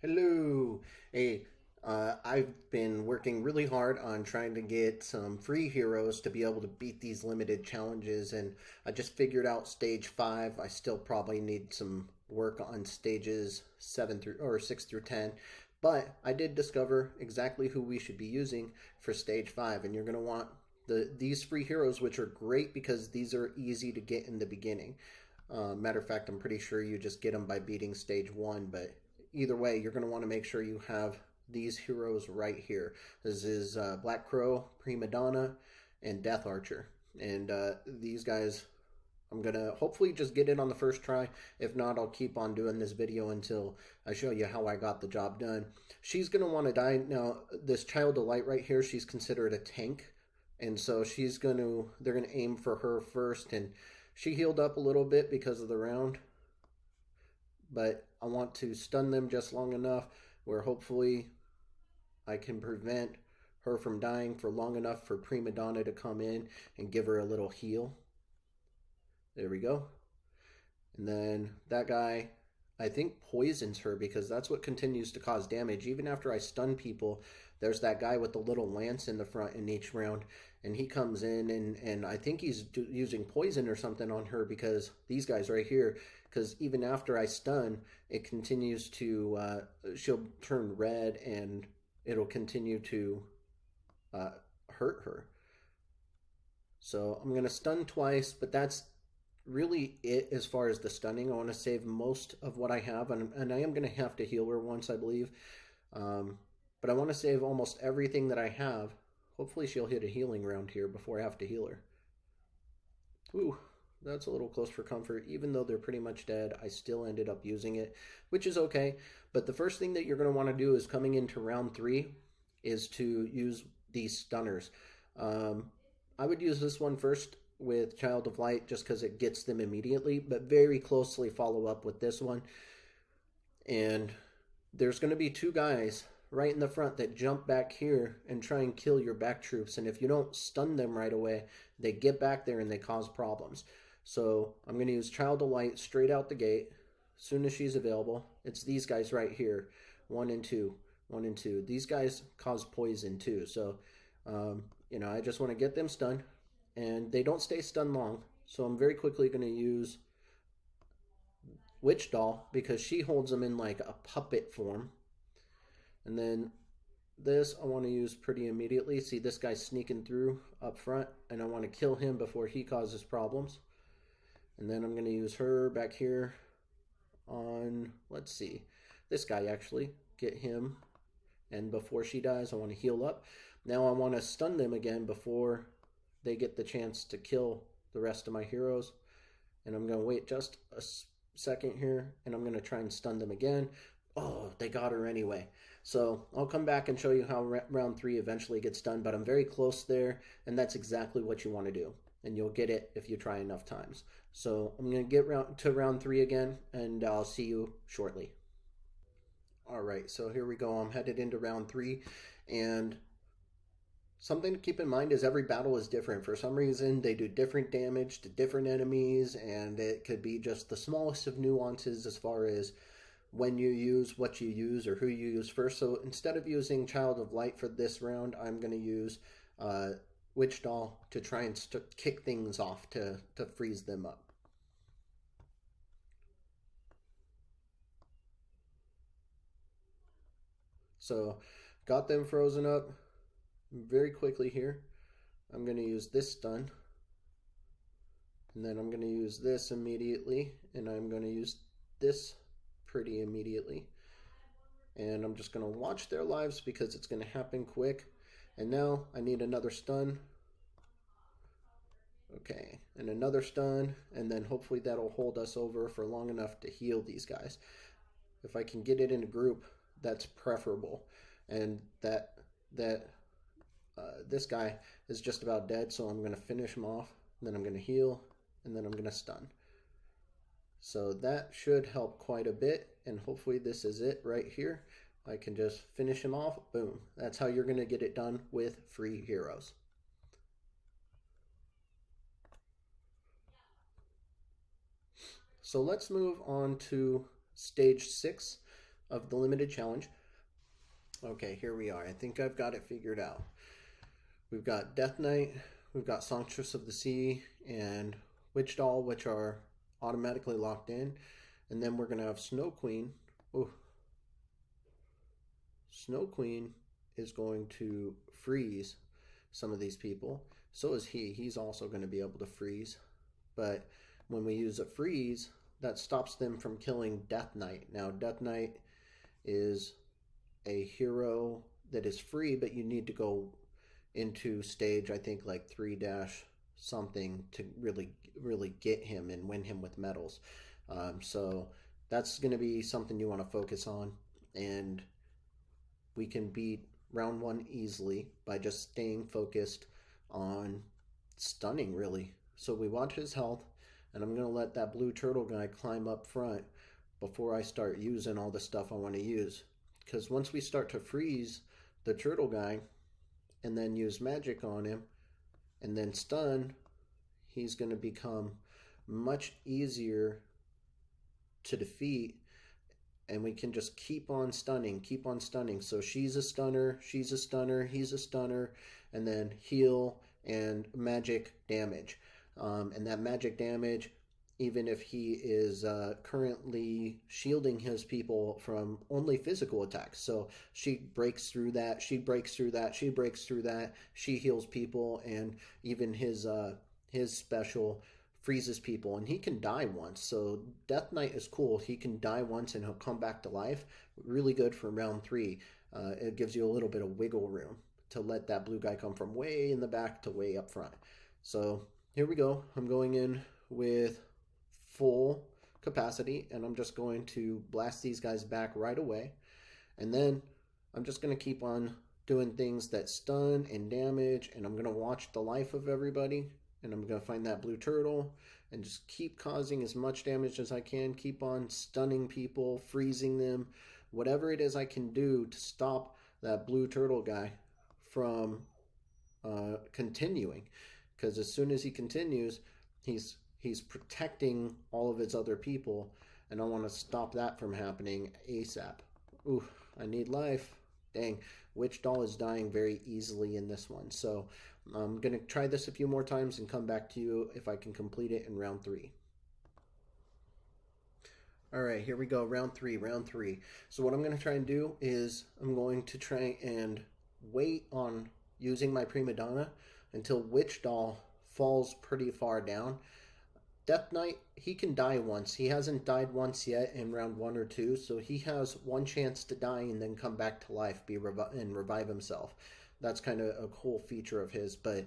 Hello. Hey, I've been working really hard on trying to get some free heroes to be able to beat these limited challenges, and I just figured out stage 5. I still probably need some work on stages 7 through or 6 through 10, but I did discover exactly who we should be using for stage 5, and you're going to want these free heroes, which are great because these are easy to get in the beginning. Matter of fact, I'm pretty sure you just get them by beating stage 1, but either way, you're going to want to make sure you have these heroes right here. This is Black Crow, Prima Donna, and Death Archer. And these guys, I'm going to hopefully just get it on the first try. If not, I'll keep on doing this video until I show you how I got the job done. She's going to want to die. Now, this Child of Light right here, she's considered a tank. And so they're going to aim for her first. And she healed up a little bit because of the round. But I want to stun them just long enough where hopefully I can prevent her from dying for long enough for Prima Donna to come in and give her a little heal. There we go. And then that guy, I think, poisons her because that's what continues to cause damage. Even after I stun people, there's that guy with the little lance in the front in each round, and he comes in and I think he's using poison or something on her because these guys right here, because even after I stun, it continues to, she'll turn red and it'll continue to hurt her. So I'm going to stun twice, but that's really it as far as the stunning. I want to save most of what I have, and I am going to have to heal her once, I believe. But I want to save almost everything that I have. Hopefully she'll hit a healing round here before I have to heal her. Ooh, that's a little close for comfort. Even though they're pretty much dead, I still ended up using it, which is okay. But the first thing that you're going to want to do is coming into round 3 is to use these stunners. I would use this one first with Child of Light just because it gets them immediately, but very closely follow up with this one. And there's going to be 2 guys right in the front that jump back here and try and kill your back troops. And if you don't stun them right away, they get back there and they cause problems. So I'm going to use Child of Light straight out the gate as soon as she's available. It's these guys right here, 1 and 2, 1 and 2. These guys cause poison too. So, I just want to get them stunned, and they don't stay stunned long. So I'm very quickly going to use Witch Doll because she holds them in like a puppet form. And then this I want to use pretty immediately. See this guy sneaking through up front, and I want to kill him before he causes problems. And then I'm going to use her back here on, let's see, this guy actually. Get him, and before she dies, I want to heal up. Now I want to stun them again before they get the chance to kill the rest of my heroes. And I'm going to wait just a second here, and I'm going to try and stun them again. Oh, they got her anyway. So I'll come back and show you how round 3 eventually gets done, but I'm very close there, and that's exactly what you want to do. And you'll get it if you try enough times. So I'm going to get to round 3 again, and I'll see you shortly. All right, so here we go. I'm headed into round 3, and something to keep in mind is every battle is different. For some reason, they do different damage to different enemies, and it could be just the smallest of nuances as far as when you use, what you use, or who you use first. So instead of using Child of Light for this round, I'm going to use Witch Doll to try and kick things off to freeze them up. So got them frozen up very quickly here. I'm going to use this stun, and then I'm going to use this immediately, and I'm going to use this pretty immediately. And I'm just going to watch their lives because it's going to happen quick. And now I need another stun. Okay, and another stun, and then hopefully that'll hold us over for long enough to heal these guys. If I can get it in a group, that's preferable. And this guy is just about dead, so I'm going to finish him off, then I'm going to heal, and then I'm going to stun. So that should help quite a bit, and hopefully this is it right here. I can just finish him off, boom. That's how you're going to get it done with free heroes. So let's move on to stage 6. of the limited challenge. Okay, here we are. I think I've got it figured out. We've got Death Knight, we've got Songstress of the Sea, and Witch Doll, which are automatically locked in. And then we're going to have Snow Queen. Oh, Snow Queen is going to freeze some of these people. So is he. He's also going to be able to freeze. But when we use a freeze, that stops them from killing Death Knight. Now, Death Knight is a hero that is free, but you need to go into stage, I think, like 3 dash something to really get him and win him with medals. So that's going to be something you want to focus on. And we can beat round one easily by just staying focused on stunning, really. So we watch his health, and I'm going to let that blue turtle guy climb up front before I start using all the stuff I want to use. Because once we start to freeze the turtle guy and then use magic on him and then stun, he's going to become much easier to defeat, and we can just keep on stunning, keep on stunning. So she's a stunner, he's a stunner, and then heal and magic damage. And that magic damage, even if he is currently shielding his people from only physical attacks. So she breaks through that, she breaks through that, she breaks through that, she heals people, and even his special freezes people, and he can die once. So Death Knight is cool. He can die once and he'll come back to life. Really good for round 3. It gives you a little bit of wiggle room to let that blue guy come from way in the back to way up front. So here we go. I'm going in with full capacity, and I'm just going to blast these guys back right away. And then I'm just going to keep on doing things that stun and damage, and I'm going to watch the life of everybody, and I'm going to find that blue turtle and just keep causing as much damage as I can, keep on stunning people, freezing them, whatever it is I can do to stop that blue turtle guy from continuing. Because as soon as he continues, he's protecting all of his other people, and I want to stop that from happening ASAP. Ooh, I need life. Dang, Witch Doll is dying very easily in this one. So I'm going to try this a few more times and come back to you if I can complete it in round 3. All right, here we go, round 3. So what I'm going to try and do is I'm going to try and wait on using my Prima Donna until Witch Doll falls pretty far down. Death Knight, he can die once. He hasn't died once yet in round 1 or 2, so he has one chance to die and then come back to life, and revive himself. That's kind of a cool feature of his. But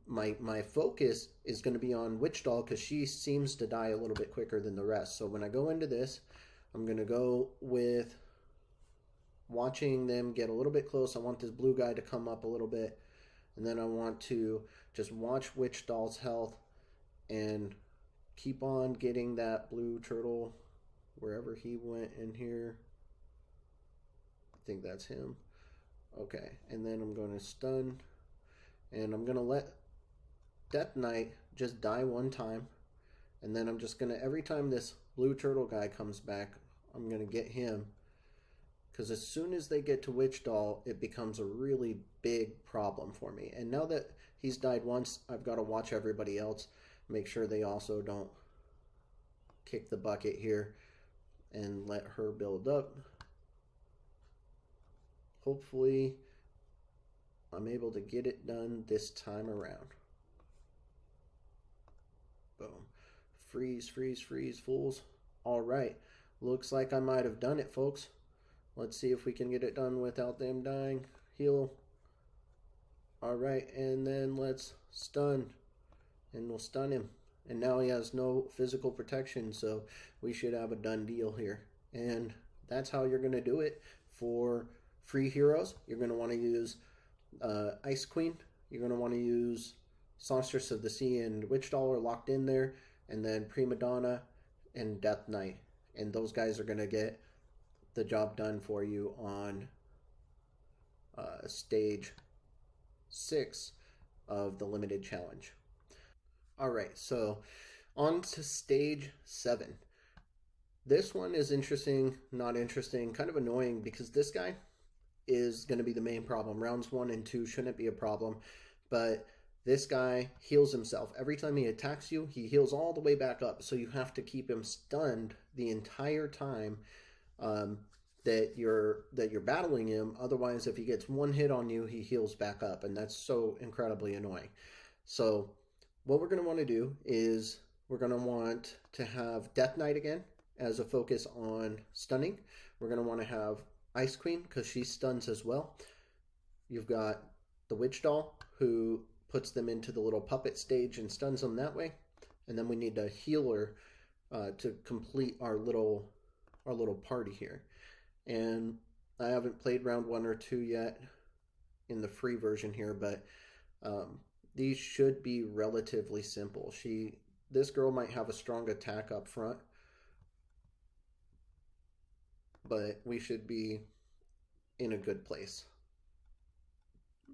my focus is going to be on Witch Doll because she seems to die a little bit quicker than the rest. So when I go into this, I'm going to go with watching them get a little bit close. I want this blue guy to come up a little bit, and then I want to just watch Witch Doll's health and keep on getting that blue turtle wherever he went in here. I think that's him. Okay, and then I'm going to stun, and I'm going to let Death Knight just die one time, and then I'm just going to, every time this blue turtle guy comes back, I'm going to get him, because as soon as they get to Witch Doll, it becomes a really big problem for me. And now that he's died once, I've got to watch everybody else, make sure they also don't kick the bucket here and let her build up. Hopefully I'm able to get it done this time around. Boom. Freeze, freeze, freeze, fools. All right. Looks like I might have done it, folks. Let's see if we can get it done without them dying. Heal. All right, and then let's stun. And we'll stun him. And now he has no physical protection, so we should have a done deal here. And that's how you're going to do it for free heroes. You're going to want to use Ice Queen. You're going to want to use Songstress of the Sea and Witch Doll are locked in there. And then Prima Donna and Death Knight. And those guys are going to get the job done for you on stage 6 of the limited challenge. All right, so on to stage 7. This one is interesting, not interesting, kind of annoying because this guy is going to be the main problem. Rounds 1 and 2 shouldn't be a problem, but this guy heals himself. Every time he attacks you, he heals all the way back up. So you have to keep him stunned the entire time um, that you're battling him. Otherwise, if he gets one hit on you, he heals back up, and that's so incredibly annoying. So what we're going to want to do is we're going to want to have Death Knight again as a focus on stunning. We're going to want to have Ice Queen because she stuns as well. You've got the Witch Doll who puts them into the little puppet stage and stuns them that way. And then we need a healer to complete our little party here. And I haven't played round 1 or 2 yet in the free version here, but these should be relatively simple. This girl might have a strong attack up front, but we should be in a good place.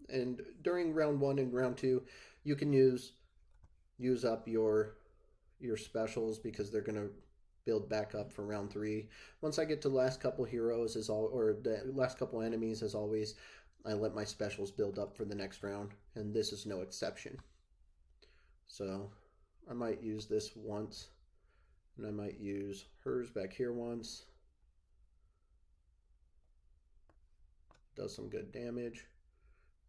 And during round 1 and round 2, you can use up your specials because they're going to build back up for round 3. Once I get to the last couple heroes or the last couple enemies, as always, I let my specials build up for the next round, and this is no exception. So I might use this once, and I might use hers back here once. Does some good damage.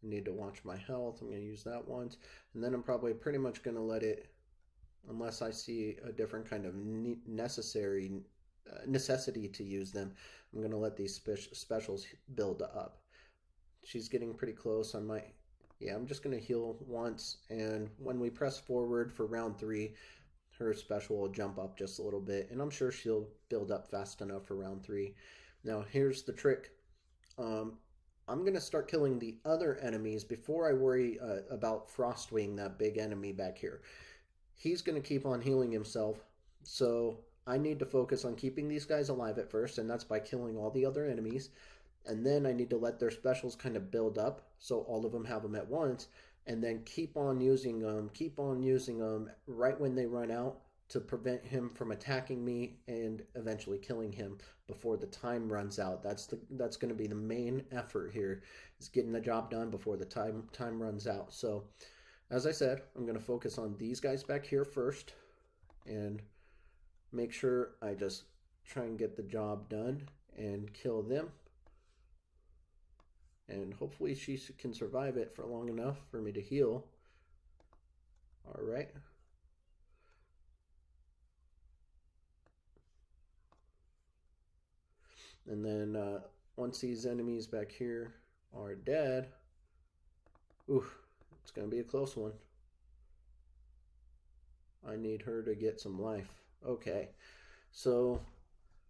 I need to watch my health. I'm going to use that once, and then I'm probably pretty much going to let it, unless I see a different kind of necessity to use them, I'm going to let these specials build up. She's getting pretty close. I'm just going to heal once, and when we press forward for round 3, her special will jump up just a little bit, and I'm sure she'll build up fast enough for round 3. Now, here's the trick. I'm going to start killing the other enemies before I worry about Frostwing, that big enemy back here. He's going to keep on healing himself, so I need to focus on keeping these guys alive at first, and that's by killing all the other enemies. And then I need to let their specials kind of build up, so all of them have them at once, and then keep on using them right when they run out to prevent him from attacking me and eventually killing him before the time runs out. That's going to be the main effort here, is getting the job done before the time runs out. So as I said, I'm going to focus on these guys back here first and make sure I just try and get the job done and kill them. And hopefully she can survive it for long enough for me to heal. All right. And then once these enemies back here are dead, it's going to be a close one. I need her to get some life. Okay, so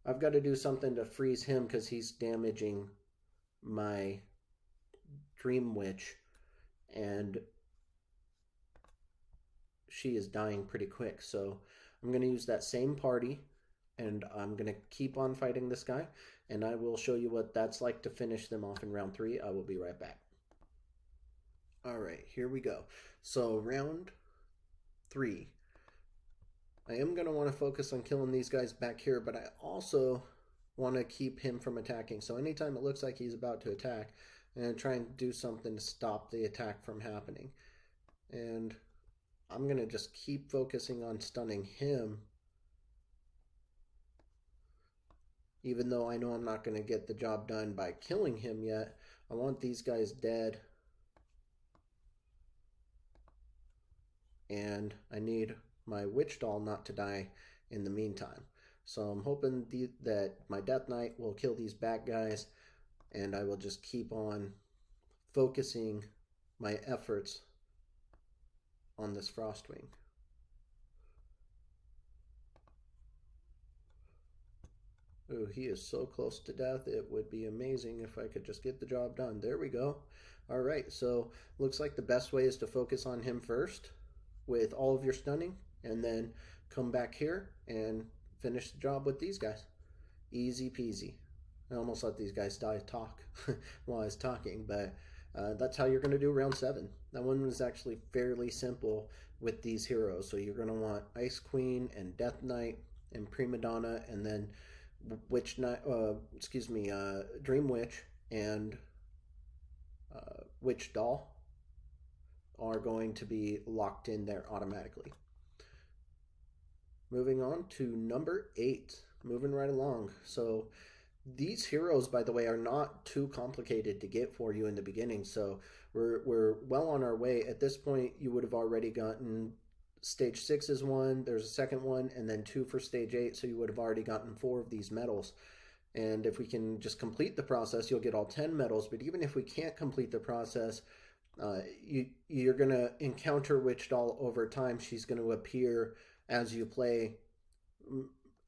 I've got to do something to freeze him because he's damaging my Dream Witch, and she is dying pretty quick. So I'm going to use that same party, and I'm going to keep on fighting this guy, and I will show you what that's like to finish them off in round 3. I will be right back. All right, here we go. So round 3. I am going to want to focus on killing these guys back here, but I also want to keep him from attacking. So anytime it looks like he's about to attack, I'm going to try and do something to stop the attack from happening. And I'm going to just keep focusing on stunning him, even though I know I'm not going to get the job done by killing him yet. I want these guys dead, and I need my Witch Doll not to die in the meantime. So I'm hoping that my Death Knight will kill these bad guys, and I will just keep on focusing my efforts on this Frostwing. Ooh, he is so close to death. It would be amazing if I could just get the job done. There we go. All right, so looks like the best way is to focus on him first with all of your stunning, and then come back here and finish the job with these guys. Easy peasy. I almost let these guys talk while I was talking, but that's how you're going to do round 7. That one was actually fairly simple with these heroes. So you're going to want Ice Queen and Death Knight and Prima Donna, and then Witch Night, Dream Witch and Witch Doll are going to be locked in there automatically. Moving on to number 8, moving right along. So these heroes, by the way, are not too complicated to get for you in the beginning, so we're well on our way. At this point, you would have already gotten stage 6 is one, there's a second one, and then 2 for stage 8, so you would have already gotten 4 of these medals. And if we can just complete the process, you'll get all 10 medals. But even if we can't complete the process, you're going to encounter Witch Doll over time. She's going to appear as you play.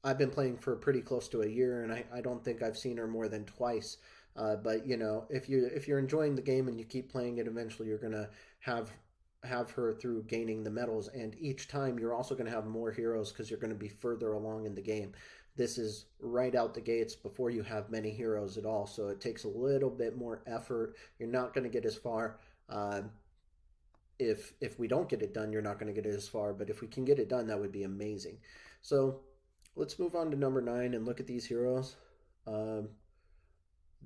I've been playing for pretty close to a year, and I don't think I've seen her more than twice. But you know, if you're enjoying the game and you keep playing it, eventually you're gonna have her through gaining the medals. And each time you're also going to have more heroes because you're going to be further along in the game. This is right out the gates before you have many heroes at all, so it takes a little bit more effort. You're not going to get as far. If we don't get it done, you're not going to get it as far. But if we can get it done, that would be amazing. So let's move on to number 9 and look at these heroes.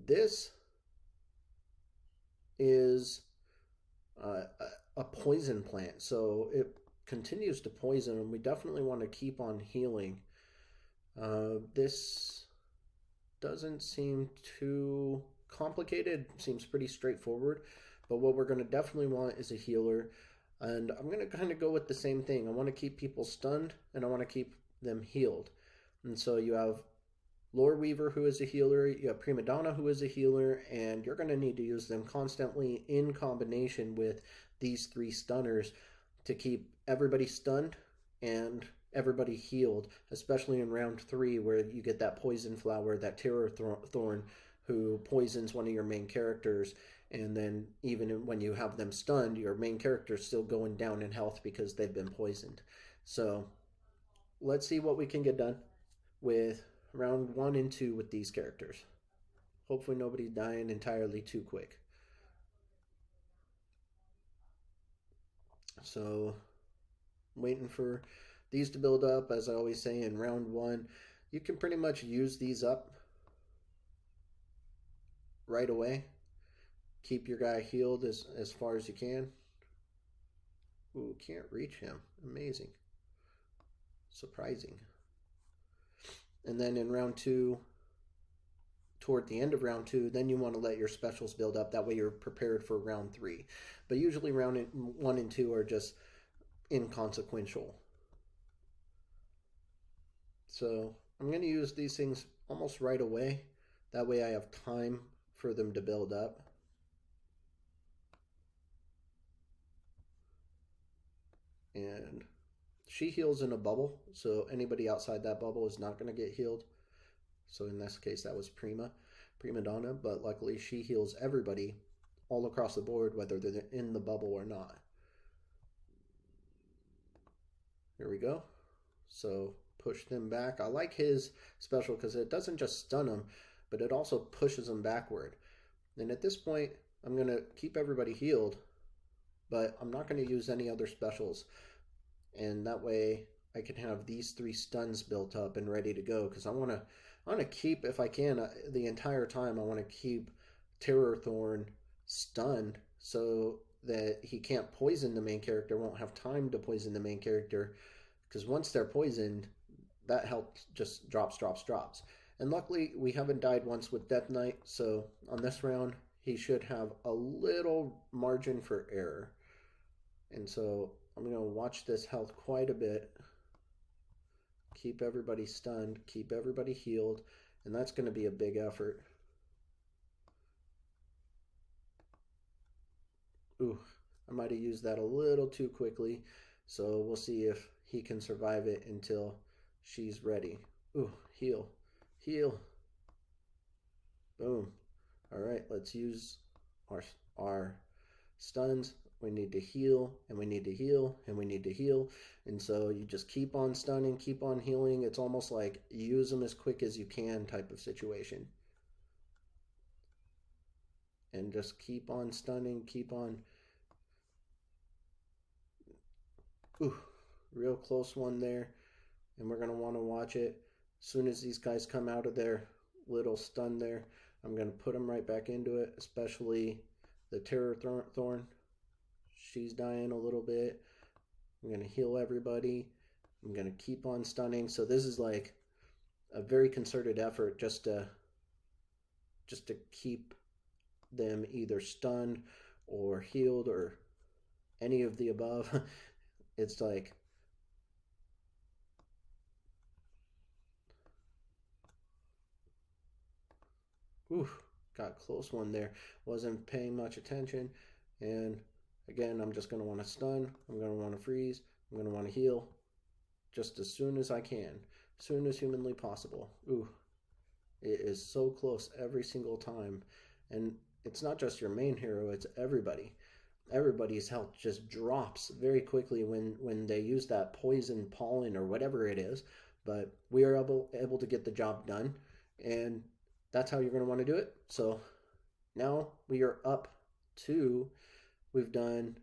This is a poison plant, so it continues to poison, and we definitely want to keep on healing. This doesn't seem too complicated, seems pretty straightforward, but what we're going to definitely want is a healer, and I'm going to kind of go with the same thing. I want to keep people stunned, and I want to keep them healed. And so you have Lore Weaver, who is a healer, you have Prima Donna, who is a healer, and you're going to need to use them constantly in combination with these 3 stunners to keep everybody stunned and everybody healed, especially in round 3 where you get that poison flower, that terror thorn, who poisons one of your main characters, and then even when you have them stunned, your main character is still going down in health because they've been poisoned. So let's see what we can get done with round 1 and 2 with these characters. Hopefully nobody's dying entirely too quick. So waiting for these to build up. As I always say, in round 1 you can pretty much use these up right away. Keep your guy healed as far as you can. Ooh, can't reach him. Amazing. Surprising. And then in round 2, toward the end of round 2, then you want to let your specials build up. That way you're prepared for round 3. But usually round 1 and 2 are just inconsequential. So I'm going to use these things almost right away. That way I have time for them to build up. And she heals in a bubble, so anybody outside that bubble is not going to get healed. So in this case, that was Prima Donna, but luckily she heals everybody all across the board, whether they're in the bubble or not. Here we go. So push them back. I like his special because it doesn't just stun them, but it also pushes them backward. And at this point, I'm going to keep everybody healed, but I'm not going to use any other specials. And that way I can have these 3 stuns built up and ready to go, because I want to keep, if I can, the entire time I want to keep Terror Thorn stunned so that he can't poison the main character, won't have time to poison the main character, because once they're poisoned, that health just drops. And luckily we haven't died once with Death Knight, so on this round he should have a little margin for error. And so I'm going to watch this health quite a bit. Keep everybody stunned, keep everybody healed, and that's going to be a big effort. Ooh, I might have used that a little too quickly, so we'll see if he can survive it until she's ready. Ooh, heal. Boom. All right, let's use our stuns. We need to heal, and we need to heal, and we need to heal. And so you just keep on stunning, keep on healing. It's almost like use them as quick as you can type of situation. And just keep on stunning, keep on. Ooh, real close one there. and we're going to want to watch it. As soon as these guys come out of their little stun there, I'm going to put them right back into it, especially the Terror Thorn. She's dying a little bit. I'm going to heal everybody. I'm going to keep on stunning. So this is like a very concerted effort just to keep them either stunned or healed or any of the above. It's like, ooh, got a close one there. Wasn't paying much attention. And again, I'm just going to want to stun. I'm going to want to freeze. I'm going to want to heal just as soon as I can, as soon as humanly possible. Ooh, it is so close every single time. And it's not just your main hero, it's everybody. Everybody's health just drops very quickly when they use that poison pollen or whatever it is. But we are able to get the job done, and that's how you're going to want to do it. So now we are up to, we've done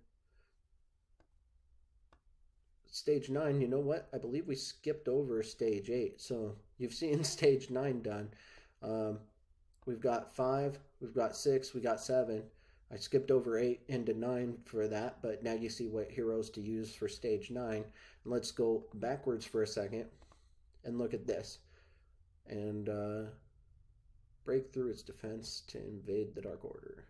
stage 9. You know what? I believe we skipped over stage 8. So you've seen stage 9 done. We've got 5, we've got 6, we got 7. I skipped over 8 into 9 for that, but now you see what heroes to use for stage 9. And let's go backwards for a second and look at this. And break through its defense to invade the Dark Order.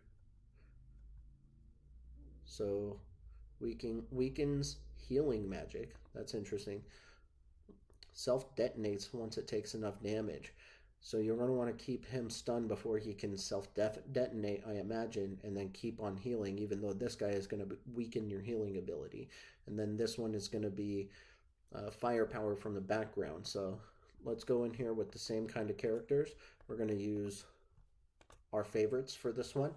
So weakens healing magic. That's interesting. Self-detonates once it takes enough damage. So you're going to want to keep him stunned before he can self-detonate, I imagine, and then keep on healing, even though this guy is going to weaken your healing ability. And then this one is going to be firepower from the background. So let's go in here with the same kind of characters. We're going to use our favorites for this one.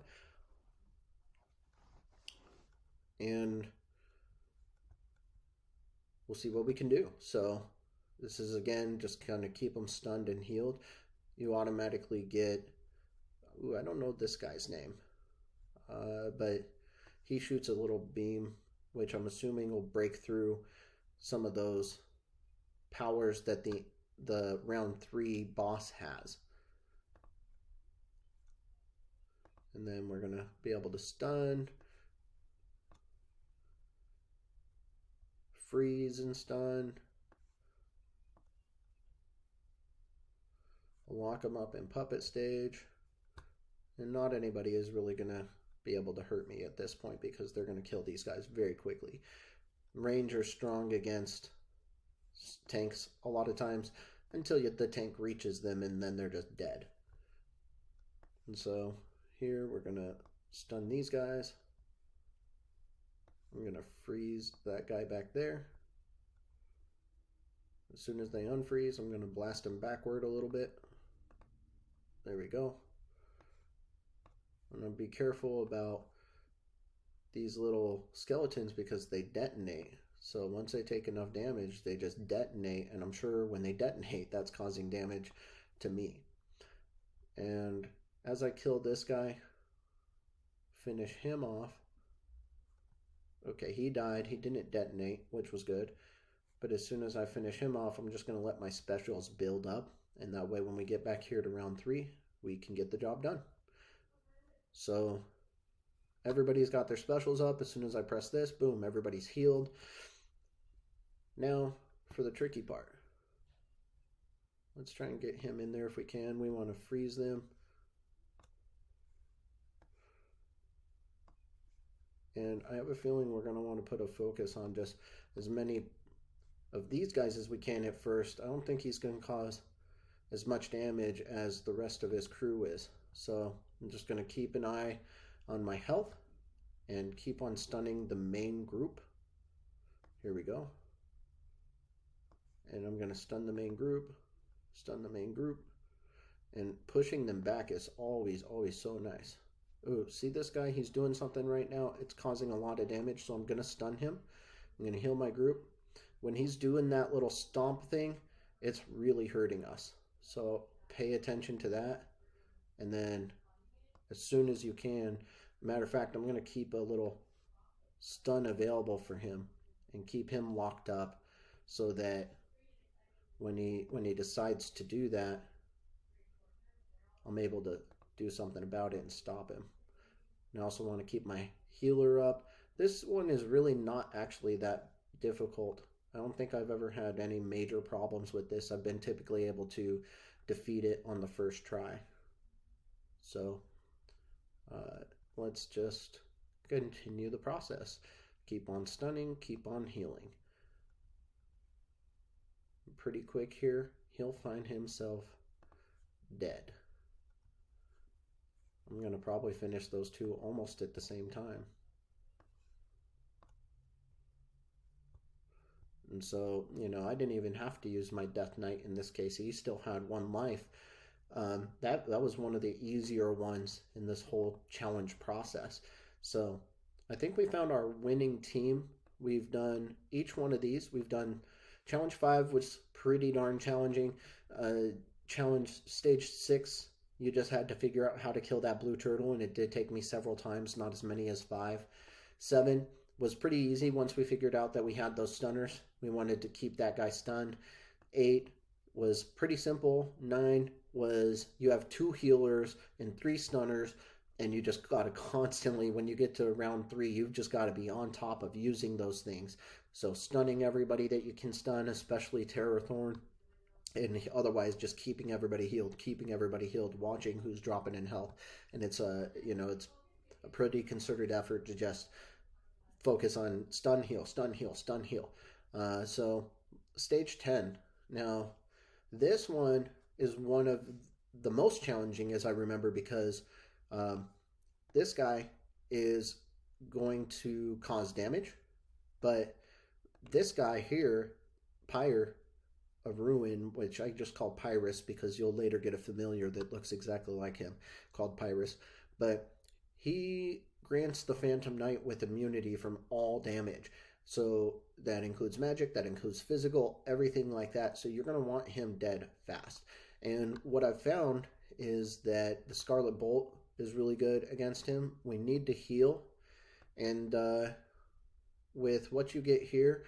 And we'll see what we can do. So this is, again, just kind of keep them stunned and healed. You automatically get, ooh, I don't know this guy's name, but he shoots a little beam, which I'm assuming will break through some of those powers that the round 3 boss has. And then we're going to be able to stun, freeze and stun. Lock them up in puppet stage, and not anybody is really going to be able to hurt me at this point because they're going to kill these guys very quickly. Range are strong against tanks a lot of times until the tank reaches them, and then they're just dead. And so here we're going to stun these guys. I'm going to freeze that guy back there. As soon as they unfreeze, I'm going to blast them backward a little bit. There we go. I'm going to be careful about these little skeletons because they detonate. So once they take enough damage, they just detonate. And I'm sure when they detonate, that's causing damage to me. And as I kill this guy, finish him off. Okay, he died. He didn't detonate, which was good. But as soon as I finish him off, I'm just going to let my specials build up. And that way when we get back here to round 3, we can get the job done. So everybody's got their specials up. As soon as I press this, boom, everybody's healed. Now for the tricky part. Let's try and get him in there if we can. We want to freeze them. And I have a feeling we're going to want to put a focus on just as many of these guys as we can at first. I don't think he's going to cause as much damage as the rest of his crew is. So I'm just going to keep an eye on my health and keep on stunning the main group. Here we go. And I'm going to stun the main group, and pushing them back is always so nice. Ooh, see this guy? He's doing something right now. It's causing a lot of damage, so I'm going to stun him. I'm going to heal my group. When he's doing that little stomp thing, it's really hurting us. So pay attention to that. And then as soon as you can, matter of fact, I'm going to keep a little stun available for him and keep him locked up so that when he decides to do that, I'm able to do something about it and stop him. And I also want to keep my healer up. This one is really not actually that difficult. I don't think I've ever had any major problems with this. I've been typically able to defeat it on the first try. So let's just continue the process. Keep on stunning, keep on healing. Pretty quick here, he'll find himself dead. I'm going to probably finish those two almost at the same time. And so, you know, I didn't even have to use my Death Knight in this case. He still had 1 life. That was one of the easier ones in this whole challenge process. So I think we found our winning team. We've done each one of these. We've done challenge 5, which was pretty darn challenging. Challenge stage 6, you just had to figure out how to kill that blue turtle, and it did take me several times, not as many as 5. 7 was pretty easy once we figured out that we had those stunners. We wanted to keep that guy stunned. 8 was pretty simple. 9 was you have 2 healers and 3 stunners, and you just got to constantly, when you get to round 3, you've just got to be on top of using those things. So stunning everybody that you can stun, especially Terror Thorn, and otherwise just keeping everybody healed, watching who's dropping in health. And it's it's a pretty concerted effort to just focus on stun, heal, stun, heal, stun, heal. So stage 10. Now, this one is one of the most challenging, as I remember, because this guy is going to cause damage, but this guy here, Pyre of Ruin, which I just call Pyrus because you'll later get a familiar that looks exactly like him called Pyrus, but he grants the Phantom Knight with immunity from all damage. So that includes magic, that includes physical, everything like that. So you're going to want him dead fast. And what I've found is that the Scarlet Bolt is really good against him. We need to heal. And with what you get here,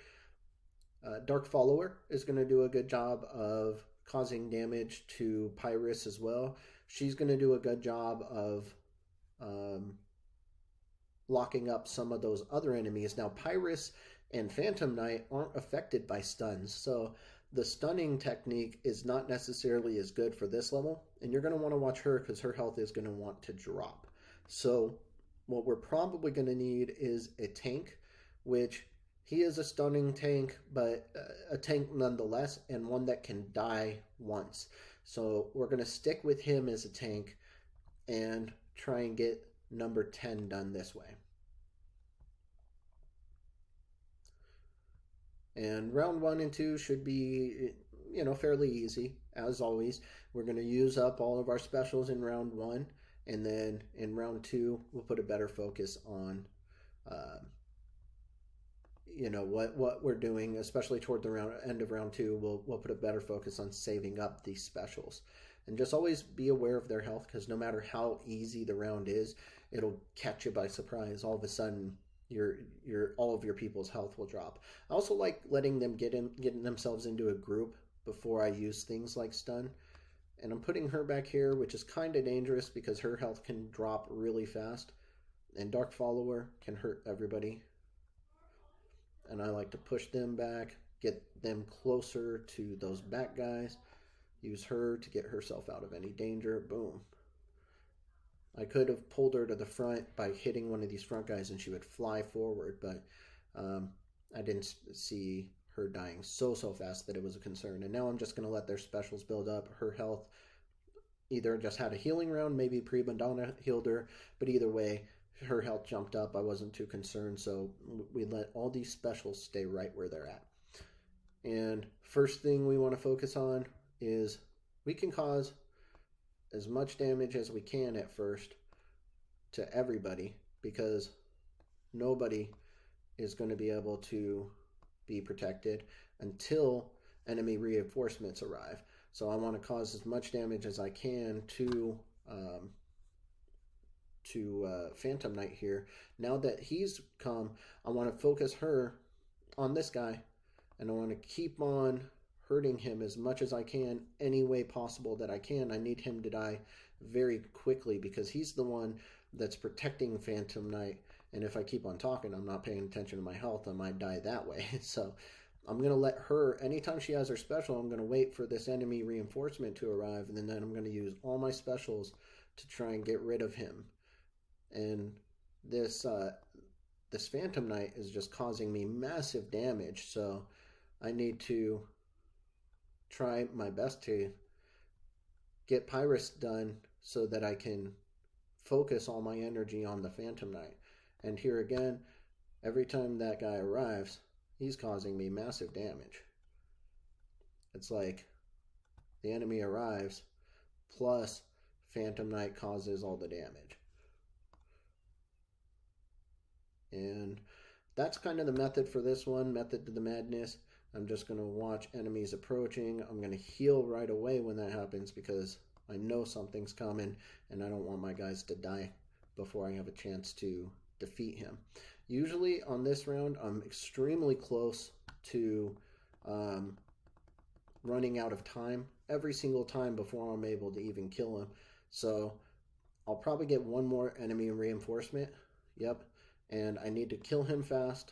Dark Follower is going to do a good job of causing damage to Pyrus as well. She's going to do a good job of locking up some of those other enemies. Now, Pyrus and Phantom Knight aren't affected by stuns, so the stunning technique is not necessarily as good for this level, and you're going to want to watch her because her health is going to want to drop. So what we're probably going to need is a tank, which he is a stunning tank, but a tank nonetheless, and one that can die once. So we're going to stick with him as a tank and try and get number 10 done this way. And round 1 and 2 should be, fairly easy. As always, we're going to use up all of our specials in round 1, and then in round 2, we'll put a better focus on, what we're doing, especially toward the end of round 2. We'll put a better focus on saving up these specials. And just always be aware of their health, because no matter how easy the round is, it'll catch you by surprise. All of a sudden, all of your people's health will drop. I also like letting them getting themselves into a group before I use things like stun. And I'm putting her back here, which is kind of dangerous because her health can drop really fast. And Dark Follower can hurt everybody. And I like to push them back, get them closer to those back guys. Use her to get herself out of any danger. Boom. I could have pulled her to the front by hitting one of these front guys and she would fly forward, but I didn't see her dying so fast that it was a concern. And now I'm just going to let their specials build up. Her health either just had a healing round, maybe Pre-Madonna healed her, but either way, her health jumped up. I wasn't too concerned, so we let all these specials stay right where they're at. And first thing we want to focus on is we can cause as much damage as we can at first to everybody, because nobody is going to be able to be protected until enemy reinforcements arrive. So I want to cause as much damage as I can to Phantom Knight here. Now that he's come, I want to focus her on this guy, and I want to keep on hurting him as much as I can, any way possible that I can. I need him to die very quickly because he's the one that's protecting Phantom Knight. And if I keep on talking, I'm not paying attention to my health, I might die that way. So I'm going to let her, anytime she has her special, I'm going to wait for this enemy reinforcement to arrive, and then I'm going to use all my specials to try and get rid of him. And this Phantom Knight is just causing me massive damage, so I need to try my best to get Pyre done so that I can focus all my energy on the Phantom Knight. And here again, every time that guy arrives, he's causing me massive damage. It's like the enemy arrives, plus Phantom Knight causes all the damage. And that's kind of the method for this one, method to the madness. I'm just going to watch enemies approaching. I'm going to heal right away when that happens because I know something's coming and I don't want my guys to die before I have a chance to defeat him. Usually on this round, I'm extremely close to running out of time every single time before I'm able to even kill him. So I'll probably get one more enemy reinforcement. Yep. And I need to kill him fast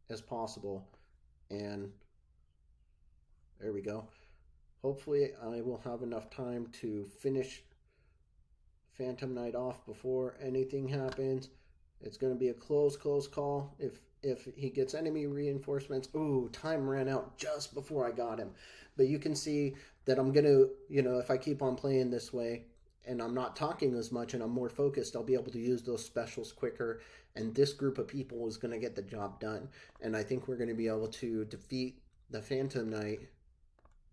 as possible. And there we go. Hopefully I will have enough time to finish Phantom Knight off before anything happens. It's going to be a close call. If he gets enemy reinforcements, ooh, time ran out just before I got him. But you can see that I'm going to, if I keep on playing this way and I'm not talking as much and I'm more focused, I'll be able to use those specials quicker. And this group of people is going to get the job done. And I think we're going to be able to defeat the Phantom Knight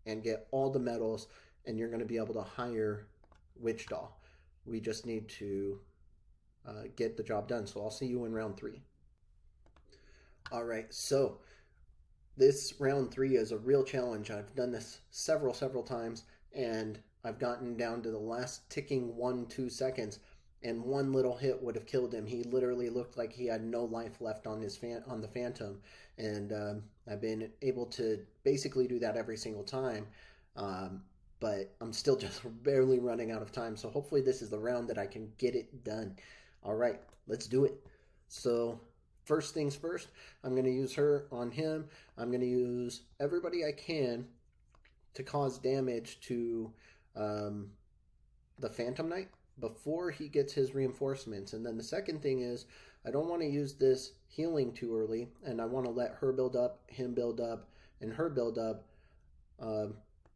and get all the medals. And you're going to be able to hire Witch Doll. We just need to get the job done. So I'll see you in round 3. All right, so this round 3 is a real challenge. I've done this several times, and I've gotten down to the last ticking 1-2 seconds, and one little hit would have killed him. He literally looked like he had no life left on the Phantom, and I've been able to basically do that every single time. But I'm still just barely running out of time. So hopefully this is the round that I can get it done. All right, let's do it. So first things first, I'm going to use her on him. I'm going to use everybody I can to cause damage to the Phantom Knight before he gets his reinforcements. And then the second thing is I don't want to use this healing too early, and I want to let her build up, him build up, and her build up.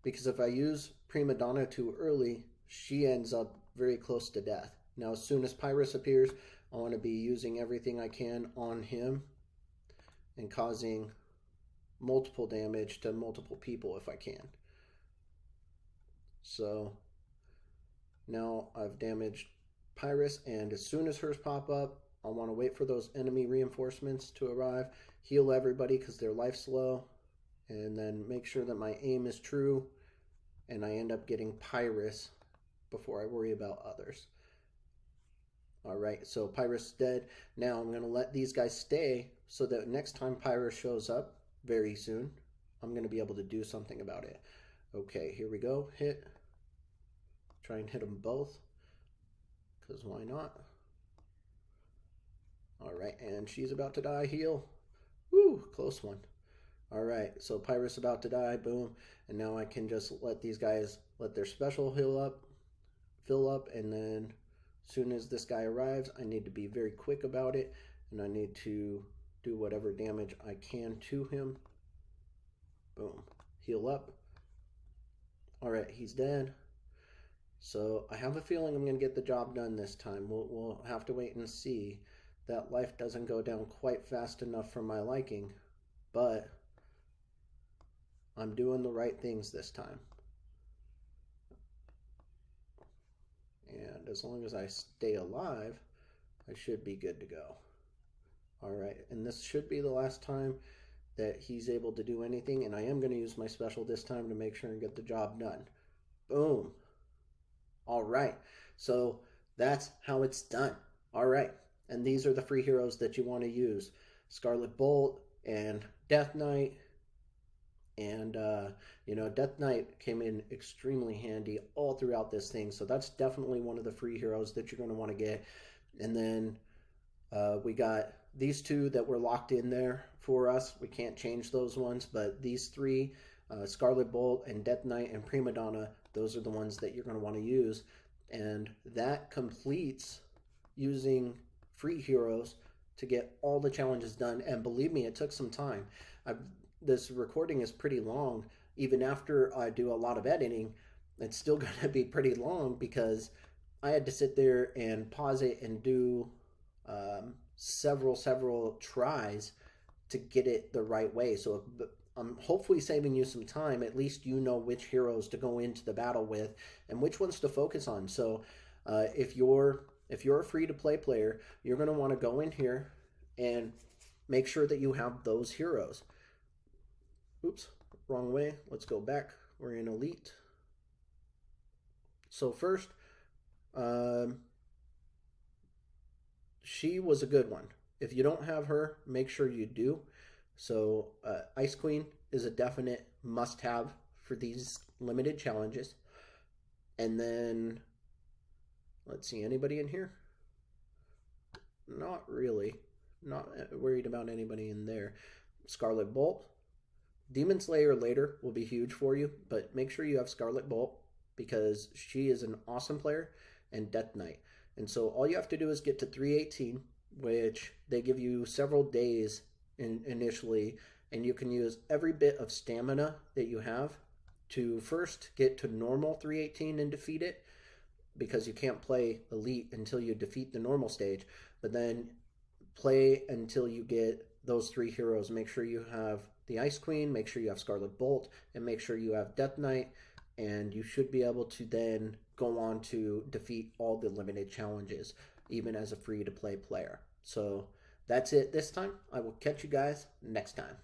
Because if I use Prima Donna too early, she ends up very close to death. Now, as soon as Pyre appears, I want to be using everything I can on him and causing multiple damage to multiple people if I can. So now I've damaged Pyre, and as soon as hers pop up, I want to wait for those enemy reinforcements to arrive, heal everybody because their life's low, and then make sure that my aim is true, and I end up getting Pyre before I worry about others. All right, so Pyre's dead. Now I'm going to let these guys stay so that next time Pyre shows up very soon, I'm going to be able to do something about it. Okay, here we go. Hit. Try and hit them both, because why not? All right, and she's about to die. Heal. Woo, close one. All right, so Pyre's about to die, boom, and now I can just let these guys let their special fill up, and then as soon as this guy arrives, I need to be very quick about it, and I need to do whatever damage I can to him. Boom, heal up. All right, he's dead. So I have a feeling I'm going to get the job done this time. We'll have to wait and see. That life doesn't go down quite fast enough for my liking, but I'm doing the right things this time. And as long as I stay alive, I should be good to go. All right, and this should be the last time that he's able to do anything, and I am going to use my special this time to make sure and get the job done. Boom. All right, so that's how it's done. All right, and these are the free heroes that you want to use. Scarlet Bolt and Death Knight And you know, Death Knight came in extremely handy all throughout this thing, so that's definitely one of the free heroes that you're going to want to get. And then we got these two that were locked in there for us. We can't change those ones, but these three, Scarlet Bolt and Death Knight and Prima Donna, those are the ones that you're going to want to use. And that completes using free heroes to get all the challenges done. And believe me, it took some time. This recording is pretty long. Even after I do a lot of editing, it's still going to be pretty long because I had to sit there and pause it and do several tries to get it the right way. So I'm hopefully saving you some time. At least you know which heroes to go into the battle with and which ones to focus on. So if you're a free to play player, you're going to want to go in here and make sure that you have those heroes. Oops, wrong way. Let's go back. We're in Elite. So first, she was a good one. If you don't have her, make sure you do. So Ice Queen is a definite must-have for these limited challenges. And then, let's see, anybody in here? Not really. Not worried about anybody in there. Scarlet Bolt. Demon Slayer later will be huge for you, but make sure you have Scarlet Bolt because she is an awesome player, and Death Knight. And so all you have to do is get to 318, which they give you several days initially, and you can use every bit of stamina that you have to first get to normal 318 and defeat it, because you can't play Elite until you defeat the normal stage, but then play until you get those three heroes. Make sure you have the Ice Queen, make sure you have Scarlet Bolt, and make sure you have Death Knight, and you should be able to then go on to defeat all the limited challenges, even as a free-to-play player. So that's it this time. I will catch you guys next time.